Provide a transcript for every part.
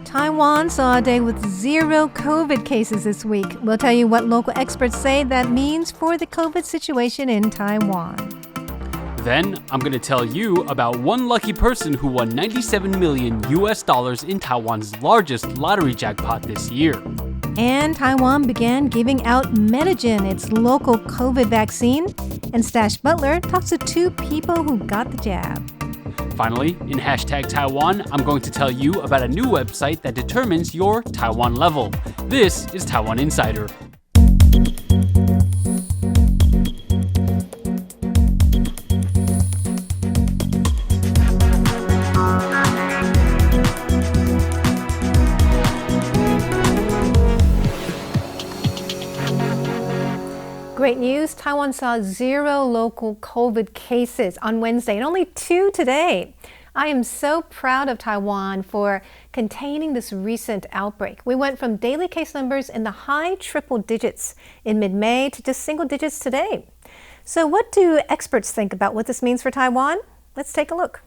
Taiwan saw a day with 0 COVID cases this week. We'll tell you what local experts say that means for the COVID situation in Taiwan. Then, I'm going to tell you about one lucky person who won $97 million in Taiwan's largest lottery jackpot this year. And Taiwan began giving out Medigen, its local COVID vaccine. And Staś Butler talks to 2 people who got the jab. Finally, in Hashtag Taiwan, I'm going to tell you about a new website that determines your Taiwan level. This is Taiwan Insider. Great news, Taiwan saw 0 local COVID cases on Wednesday and only 2 today. I am so proud of Taiwan for containing this recent outbreak. We went from daily case numbers in the high triple digits in mid-May to just single digits today. So what do experts think about what this means for Taiwan? Let's take a look.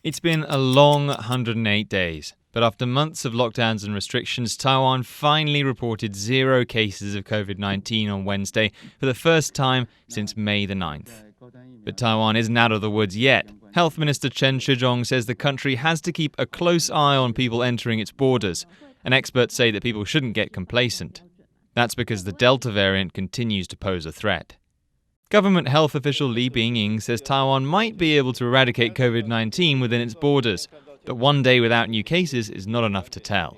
It's been a long 108 days. But after months of lockdowns and restrictions, Taiwan finally reported 0 cases of COVID-19 on Wednesday for the first time since May the 9th. But Taiwan isn't out of the woods yet. Health Minister Chen Shizhong says the country has to keep a close eye on people entering its borders, and experts say that people shouldn't get complacent. That's because the Delta variant continues to pose a threat. Government health official Li Bingying says Taiwan might be able to eradicate COVID-19 within its borders, but one day without new cases is not enough to tell.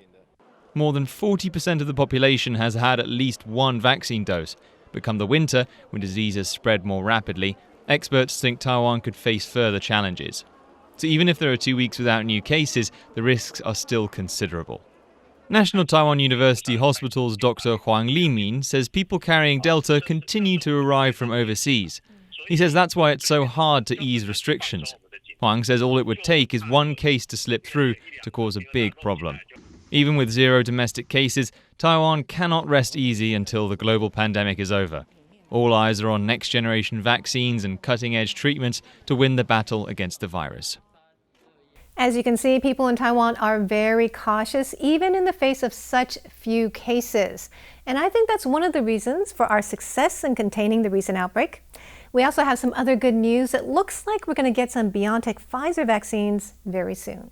More than 40% of the population has had at least 1 vaccine dose, but come the winter, when diseases spread more rapidly, experts think Taiwan could face further challenges. So even if there are 2 weeks without new cases, the risks are still considerable. National Taiwan University Hospital's Dr. Huang Limin says people carrying Delta continue to arrive from overseas. He says that's why it's so hard to ease restrictions. Huang says all it would take is 1 case to slip through to cause a big problem. Even with 0 domestic cases, Taiwan cannot rest easy until the global pandemic is over. All eyes are on next-generation vaccines and cutting-edge treatments to win the battle against the virus. As you can see, people in Taiwan are very cautious, even in the face of such few cases. And I think that's one of the reasons for our success in containing the recent outbreak. We also have some other good news. It looks like we're going to get some BioNTech-Pfizer vaccines very soon.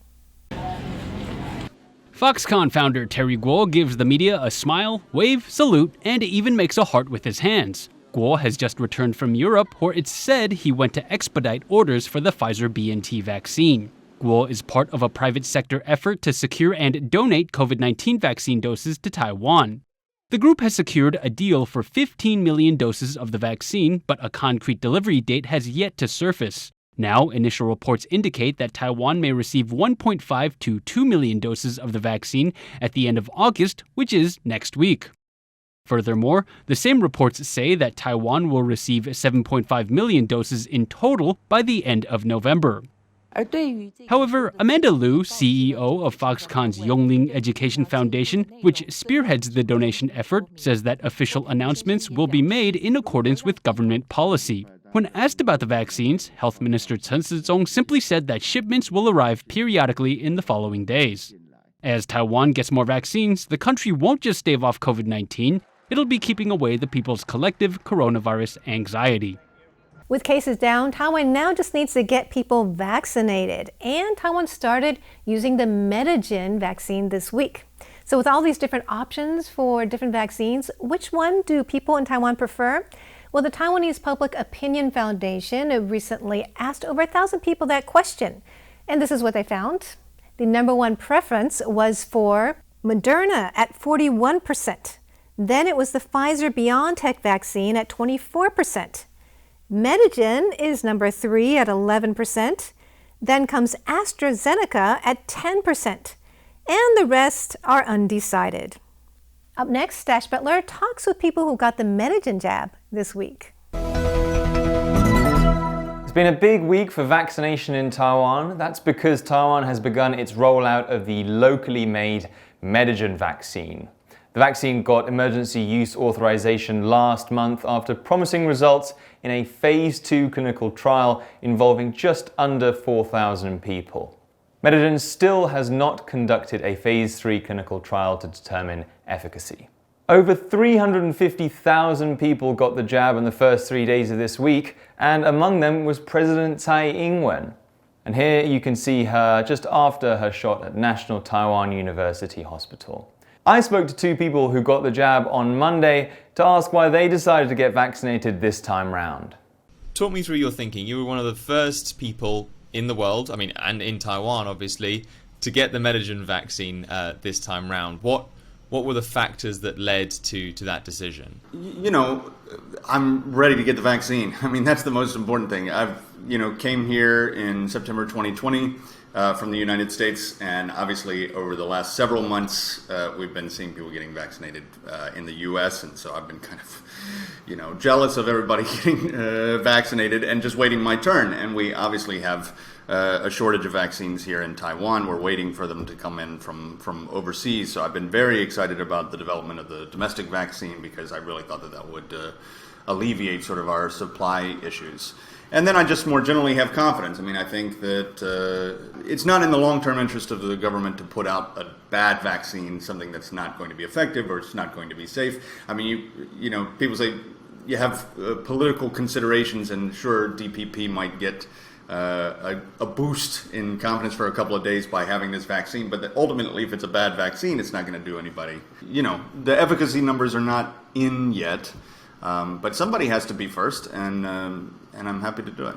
Foxconn founder Terry Guo gives the media a smile, wave, salute, and even makes a heart with his hands. Guo has just returned from Europe, where it's said he went to expedite orders for the Pfizer-BioNTech vaccine. Guo is part of a private sector effort to secure and donate COVID-19 vaccine doses to Taiwan. The group has secured a deal for 15 million doses of the vaccine, but a concrete delivery date has yet to surface. Now, initial reports indicate that Taiwan may receive 1.5 to 2 million doses of the vaccine at the end of August, which is next week. Furthermore, the same reports say that Taiwan will receive 7.5 million doses in total by the end of November. However, Amanda Liu, CEO of Foxconn's Yongling Education Foundation, which spearheads the donation effort, says that official announcements will be made in accordance with government policy. When asked about the vaccines, Health Minister Chen Shizhong simply said that shipments will arrive periodically in the following days. As Taiwan gets more vaccines, the country won't just stave off COVID-19, it'll be keeping away the people's collective coronavirus anxiety. With cases down, Taiwan now just needs to get people vaccinated. And Taiwan started using the Medigen vaccine this week. So with all these different options for different vaccines, which one do people in Taiwan prefer? Well, the Taiwanese Public Opinion Foundation recently asked over 1,000 people that question. And this is what they found. The number 1 preference was for Moderna at 41%. Then it was the Pfizer-BioNTech vaccine at 24%. Medigen is number 3 at 11%. Then comes AstraZeneca at 10%. And the rest are undecided. Up next, Staś Butler talks with people who got the Medigen jab this week. It's been a big week for vaccination in Taiwan. That's because Taiwan has begun its rollout of the locally made Medigen vaccine. The vaccine got emergency use authorization last month after promising results in a phase 2 clinical trial involving just under 4,000 people. Medigen still has not conducted a phase 3 clinical trial to determine efficacy. Over 350,000 people got the jab in the first 3 days of this week, and among them was President Tsai Ing-wen. And here you can see her just after her shot at National Taiwan University Hospital. I spoke to two people who got the jab on Monday to ask why they decided to get vaccinated this time round. Talk me through your thinking. You were one of the first people in the world, and in Taiwan obviously, to get the Medigen vaccine this time round. What were the factors that led to that decision? I'm ready to get the vaccine. That's the most important thing. I've came here in September 2020 from the United States, and obviously over the last several months we've been seeing people getting vaccinated in the US, and so I've been kind of jealous of everybody getting vaccinated and just waiting my turn. And we obviously have a shortage of vaccines here in Taiwan. We're waiting for them to come in from overseas. So I've been very excited about the development of the domestic vaccine because I really thought that would alleviate sort of our supply issues. And then I just more generally have confidence. I think that it's not in the long-term interest of the government to put out a bad vaccine, something that's not going to be effective or it's not going to be safe. People say you have political considerations, and sure, DPP might get a boost in confidence for a couple of days by having this vaccine, but ultimately, if it's a bad vaccine, it's not going to do anybody. The efficacy numbers are not in yet, but somebody has to be first, and I'm happy to do it.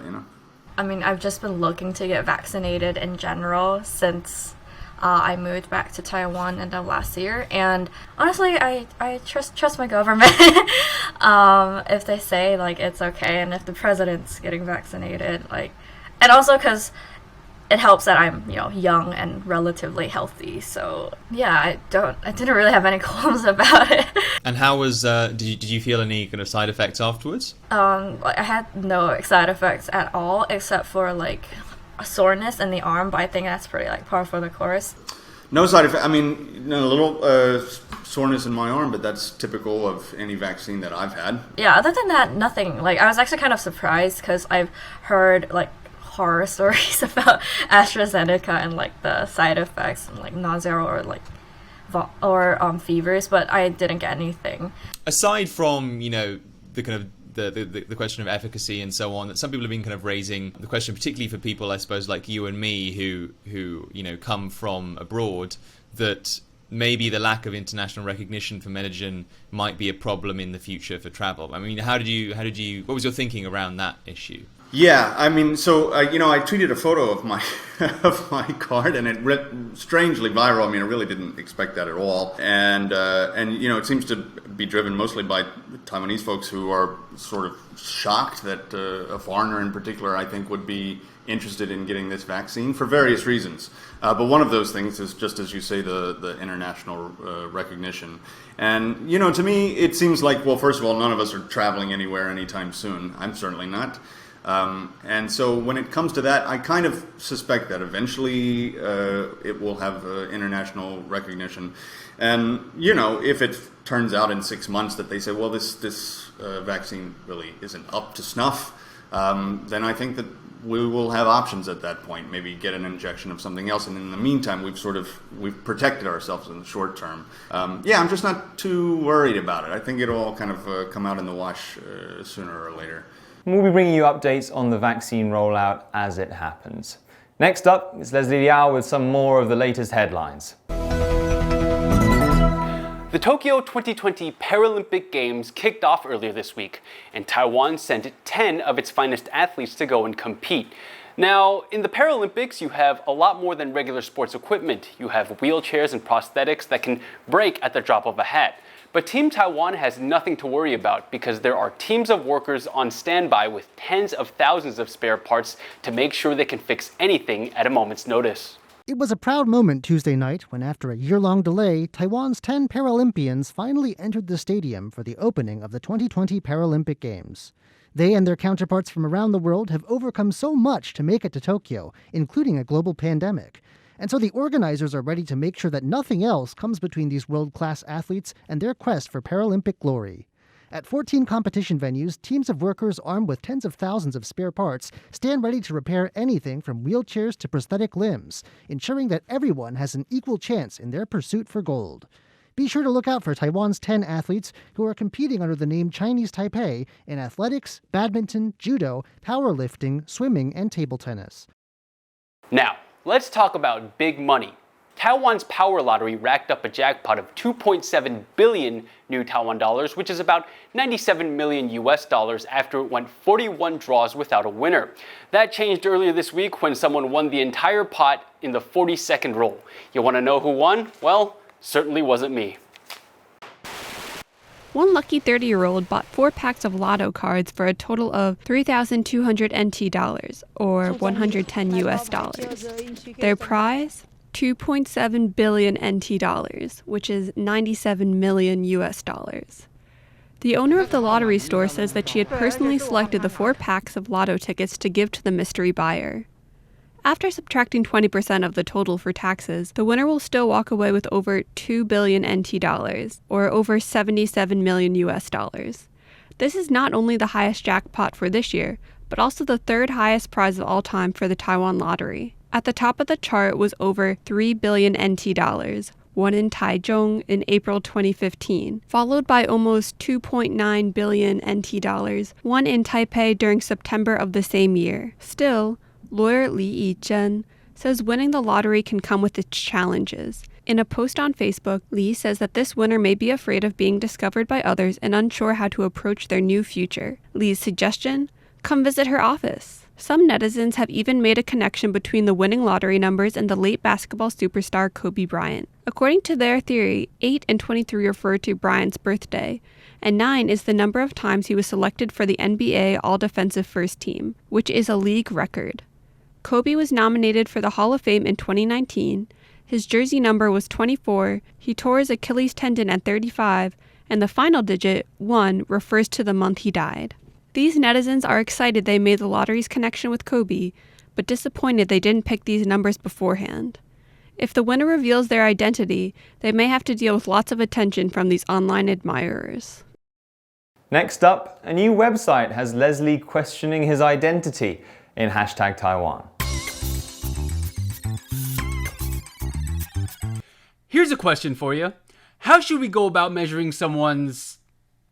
I've just been looking to get vaccinated in general since I moved back to Taiwan end of last year, and honestly, I trust my government. If they say it's okay, and if the president's getting vaccinated, and also because it helps that I'm young and relatively healthy. So yeah, I didn't really have any qualms about it. And how was did you feel any kind of side effects afterwards? I had no side effects at all except for a soreness in the arm, but I think that's pretty par for the course. No side effect. A little soreness in my arm, but that's typical of any vaccine that I've had. Yeah, other than that, nothing. I was actually kind of surprised because I've heard horror stories about AstraZeneca and the side effects and nausea or fevers, but I didn't get anything. Aside from the kind of the question of efficacy and so on, that some people have been kind of raising the question, particularly for people I suppose like you and me who come from abroad, that maybe the lack of international recognition for Medigen might be a problem in the future for travel. What was your thinking around that issue? Yeah, I tweeted a photo of my of my card, and it went strangely viral. I really didn't expect that at all, and it seems to be driven mostly by Taiwanese folks who are sort of shocked that a foreigner in particular, I think, would be interested in getting this vaccine for various reasons. But one of those things is, just as you say, the international recognition. And to me, it seems like, well, first of all, none of us are traveling anywhere anytime soon. I'm certainly not. And so when it comes to that, I kind of suspect that eventually it will have international recognition. And, if it turns out in 6 months that they say, well, this vaccine really isn't up to snuff, then I think that we will have options at that point, maybe get an injection of something else. And in the meantime, we've protected ourselves in the short term. I'm just not too worried about it. I think it'll all kind of come out in the wash sooner or later. We'll be bringing you updates on the vaccine rollout as it happens. Next up is Leslie Liao with some more of the latest headlines. The Tokyo 2020 Paralympic Games kicked off earlier this week, and Taiwan sent 10 of its finest athletes to go and compete. Now, in the Paralympics, you have a lot more than regular sports equipment. You have wheelchairs and prosthetics that can break at the drop of a hat. But Team Taiwan has nothing to worry about because there are teams of workers on standby with tens of thousands of spare parts to make sure they can fix anything at a moment's notice. It was a proud moment Tuesday night when, after a year-long delay, Taiwan's 10 Paralympians finally entered the stadium for the opening of the 2020 Paralympic Games. They and their counterparts from around the world have overcome so much to make it to Tokyo, including a global pandemic. And so the organizers are ready to make sure that nothing else comes between these world-class athletes and their quest for Paralympic glory. At 14 competition venues, teams of workers armed with tens of thousands of spare parts stand ready to repair anything from wheelchairs to prosthetic limbs, ensuring that everyone has an equal chance in their pursuit for gold. Be sure to look out for Taiwan's 10 athletes who are competing under the name Chinese Taipei in athletics, badminton, judo, powerlifting, swimming, and table tennis. Now, let's talk about big money. Taiwan's power lottery racked up a jackpot of 2.7 billion new Taiwan dollars, which is about 97 million US dollars after it went 41 draws without a winner. That changed earlier this week when someone won the entire pot in the 42nd roll. You want to know who won? Well, certainly wasn't me. One lucky 30-year-old bought 4 packs of lotto cards for a total of 3,200 NT dollars, or 110 US dollars. Their prize? 2.7 billion NT dollars, which is 97 million US dollars. The owner of the lottery store says that she had personally selected the 4 packs of lotto tickets to give to the mystery buyer. After subtracting 20% of the total for taxes, the winner will still walk away with over 2 billion NT dollars, or over 77 million US dollars. This is not only the highest jackpot for this year, but also the 3rd highest prize of all time for the Taiwan lottery. At the top of the chart was over 3 billion NT dollars, won in Taichung in April 2015, followed by almost 2.9 billion NT dollars, won in Taipei during September of the same year. Still, lawyer Li Yizhen says winning the lottery can come with its challenges. In a post on Facebook, Li says that this winner may be afraid of being discovered by others and unsure how to approach their new future. Li's suggestion? Come visit her office. Some netizens have even made a connection between the winning lottery numbers and the late basketball superstar Kobe Bryant. According to their theory, 8 and 23 refer to Bryant's birthday, and 9 is the number of times he was selected for the NBA All-Defensive First Team, which is a league record. Kobe was nominated for the Hall of Fame in 2019, his jersey number was 24, he tore his Achilles tendon at 35, and the final digit, 1, refers to the month he died. These netizens are excited they made the lottery's connection with Kobe, but disappointed they didn't pick these numbers beforehand. If the winner reveals their identity, they may have to deal with lots of attention from these online admirers. Next up, a new website has Leslie questioning his identity in #Taiwan. Here's a question for you. How should we go about measuring someone's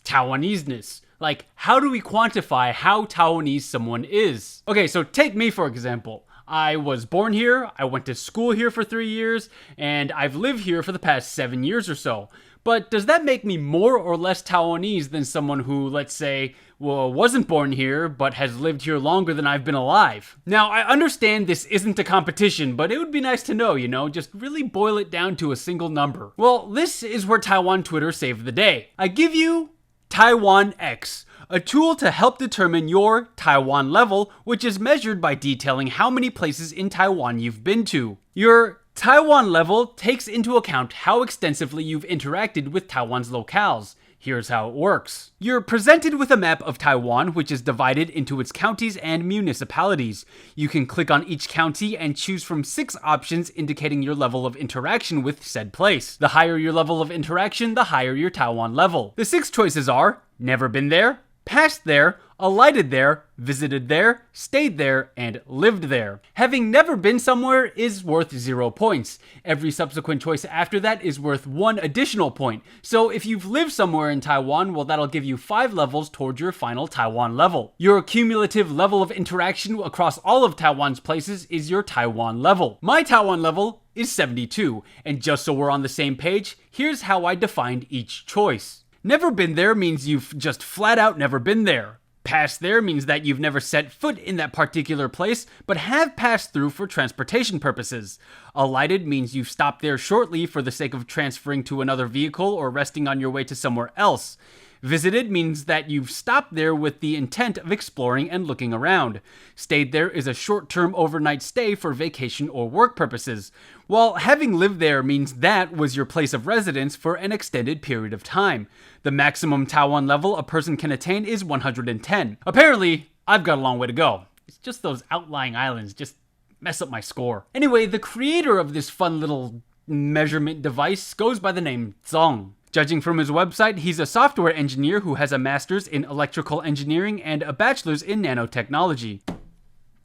Taiwanese-ness? Like, how do we quantify how Taiwanese someone is? Okay, so take me for example. I was born here, I went to school here for 3 years, and I've lived here for the past 7 years or so. But does that make me more or less Taiwanese than someone who, let's say, wasn't born here, but has lived here longer than I've been alive? Now, I understand this isn't a competition, but it would be nice to know, just really boil it down to a single number. Well, this is where Taiwan Twitter saved the day. I give you Taiwan X, a tool to help determine your Taiwan level, which is measured by detailing how many places in Taiwan you've been to. Your Taiwan level takes into account how extensively you've interacted with Taiwan's locales. Here's how it works. You're presented with a map of Taiwan, which is divided into its counties and municipalities. You can click on each county and choose from 6 options indicating your level of interaction with said place. The higher your level of interaction, the higher your Taiwan level. The 6 choices are: never been there, passed there, alighted there, visited there, stayed there, and lived there. Having never been somewhere is worth 0 points. Every subsequent choice after that is worth 1 additional point. So if you've lived somewhere in Taiwan, well, that'll give you 5 levels towards your final Taiwan level. Your cumulative level of interaction across all of Taiwan's places is your Taiwan level. My Taiwan level is 72, and just so we're on the same page, here's how I defined each choice. Never been there means you've just flat out never been there. Passed there means that you've never set foot in that particular place, but have passed through for transportation purposes. Alighted means you've stopped there shortly for the sake of transferring to another vehicle or resting on your way to somewhere else. Visited means that you've stopped there with the intent of exploring and looking around. Stayed there is a short-term overnight stay for vacation or work purposes, while having lived there means that was your place of residence for an extended period of time. The maximum Taiwan level a person can attain is 110. Apparently, I've got a long way to go. It's just those outlying islands just mess up my score. Anyway, the creator of this fun little measurement device goes by the name Zong. Judging from his website, he's a software engineer who has a master's in electrical engineering and a bachelor's in nanotechnology.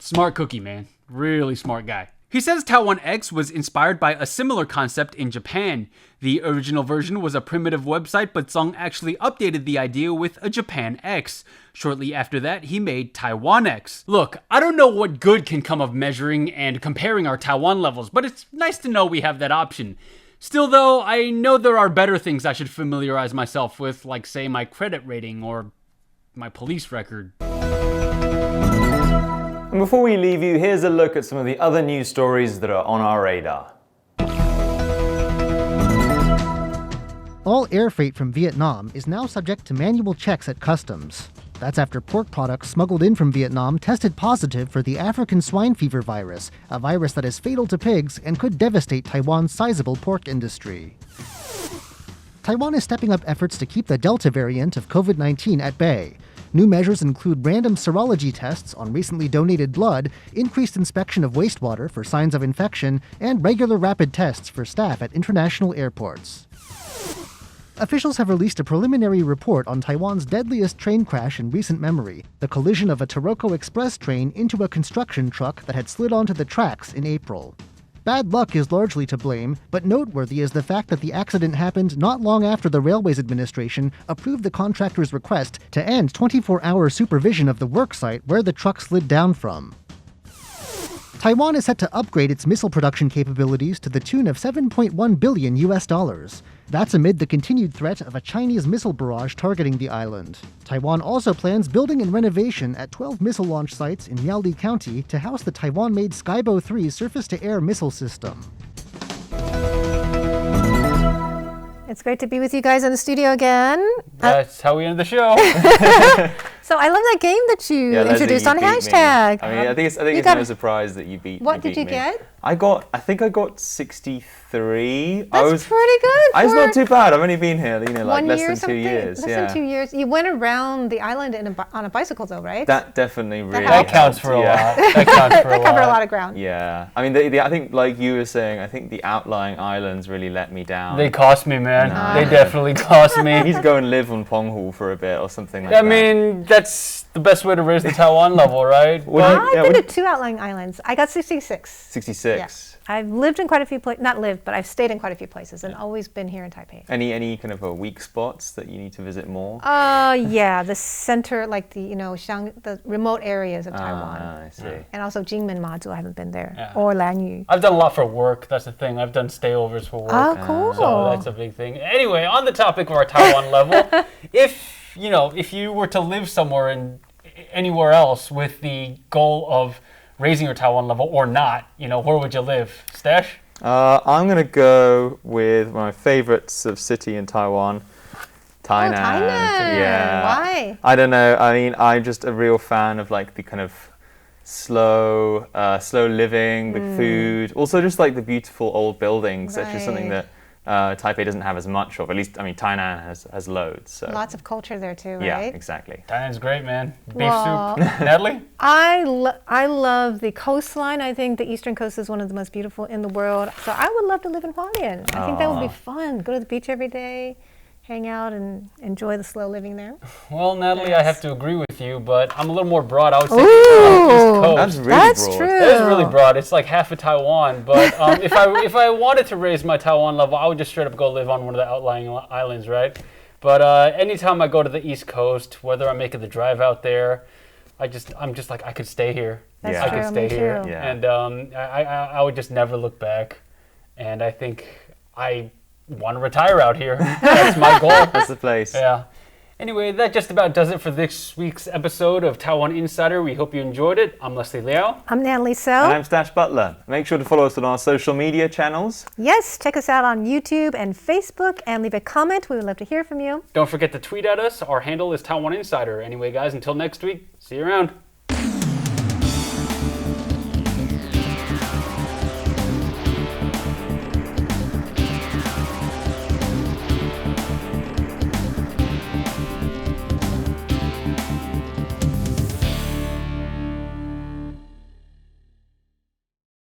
Smart cookie, man. Really smart guy. He says Taiwan X was inspired by a similar concept in Japan. The original version was a primitive website, but Tsong actually updated the idea with a Japan X. Shortly after that, he made Taiwan X. Look, I don't know what good can come of measuring and comparing our Taiwan levels, but it's nice to know we have that option. Still though, I know there are better things I should familiarize myself with, like say my credit rating or my police record. And before we leave you, here's a look at some of the other news stories that are on our radar. All air freight from Vietnam is now subject to manual checks at customs. That's after pork products smuggled in from Vietnam tested positive for the African swine fever virus, a virus that is fatal to pigs and could devastate Taiwan's sizable pork industry. Taiwan is stepping up efforts to keep the Delta variant of COVID-19 at bay. New measures include random serology tests on recently donated blood, increased inspection of wastewater for signs of infection, and regular rapid tests for staff at international airports. Officials have released a preliminary report on Taiwan's deadliest train crash in recent memory, the collision of a Taroko Express train into a construction truck that had slid onto the tracks in April. Bad luck is largely to blame, but noteworthy is the fact that the accident happened not long after the Railways Administration approved the contractor's request to end 24-hour supervision of the worksite where the truck slid down from. Taiwan is set to upgrade its missile production capabilities to the tune of $7.1 billion. That's amid the continued threat of a Chinese missile barrage targeting the island. Taiwan also plans building and renovation at 12 missile launch sites in Liao County to house the Taiwan-made Skybo 3 surface-to-air missile system. It's great to be with you guys in the studio again. That's how we end the show. So I love that game that you introduced Leslie, on you beat hashtag. me. I mean, I think it's got no surprise that you beat. What did beat you me. get? I think I got 63. That's pretty good. It's for not too bad. I've only been here, like 1 less year or than 2 something. years. Less than 2 years. You went around the island on a bicycle, though, right? That definitely really That counts for a lot. That counts for a lot. That covered a lot of ground. Yeah, I mean, I think, like you were saying, I think the outlying islands really let me down. They cost me, man. No. They definitely cost me. I need to go and live on Penghu for a bit or something like that. I mean, that's the best way to raise the Taiwan level, right? I've been to 2 outlying islands. I got 66. 66. Yeah. I've lived in quite a few places, not lived, but I've stayed in quite a few places and always been here in Taipei. Any kind of weak spots that you need to visit more? Yeah, the center, like the remote areas of Taiwan. I see. And also Jingmen, Mazu, I haven't been there. Yeah. Or Lanyu. I've done a lot for work. That's the thing. I've done stayovers for work. Oh, cool. So that's a big thing. Anyway, on the topic of our Taiwan level, if you were to live somewhere anywhere else with the goal of raising your Taiwan level or not, where would you live? Stash? I'm going to go with my favorite city in Taiwan, Tainan. Oh, Tainan. Yeah. Why? I don't know. I mean, I'm just a real fan of like the kind of slow living, the food, also just like the beautiful old buildings. That's just something that Taipei doesn't have as much of. At least, I mean, Tainan has loads. So. Lots of culture there too, right? Yeah, exactly. Tainan's great, man. Beef soup. Natalie? I love the coastline. I think the eastern coast is one of the most beautiful in the world. So I would love to live in Hualien. I think that would be fun. Go to the beach every day, hang out and enjoy the slow living there. Well, Natalie, I have to agree with you, but I'm a little more broad. I would say Ooh, East Coast. That's really That's broad. true. It is really broad. It's like half of Taiwan. But if I wanted to raise my Taiwan level, I would just straight up go live on one of the outlying islands, right? But anytime I go to the East Coast, whether I'm making the drive out there, I'm just like, I could stay here. That's I true, could stay me here. too. Yeah. And I would just never look back. And I think I want to retire out here. That's my goal. That's the place. Yeah. Anyway, that just about does it for this week's episode of Taiwan Insider. We hope you enjoyed it. I'm Leslie Liao. I'm Natalie Tso. And I'm Staś Butler. Make sure to follow us on our social media channels. Yes, check us out on YouTube and Facebook and leave a comment. We would love to hear from you. Don't forget to tweet at us. Our handle is Taiwan Insider. Anyway, guys, until next week, see you around.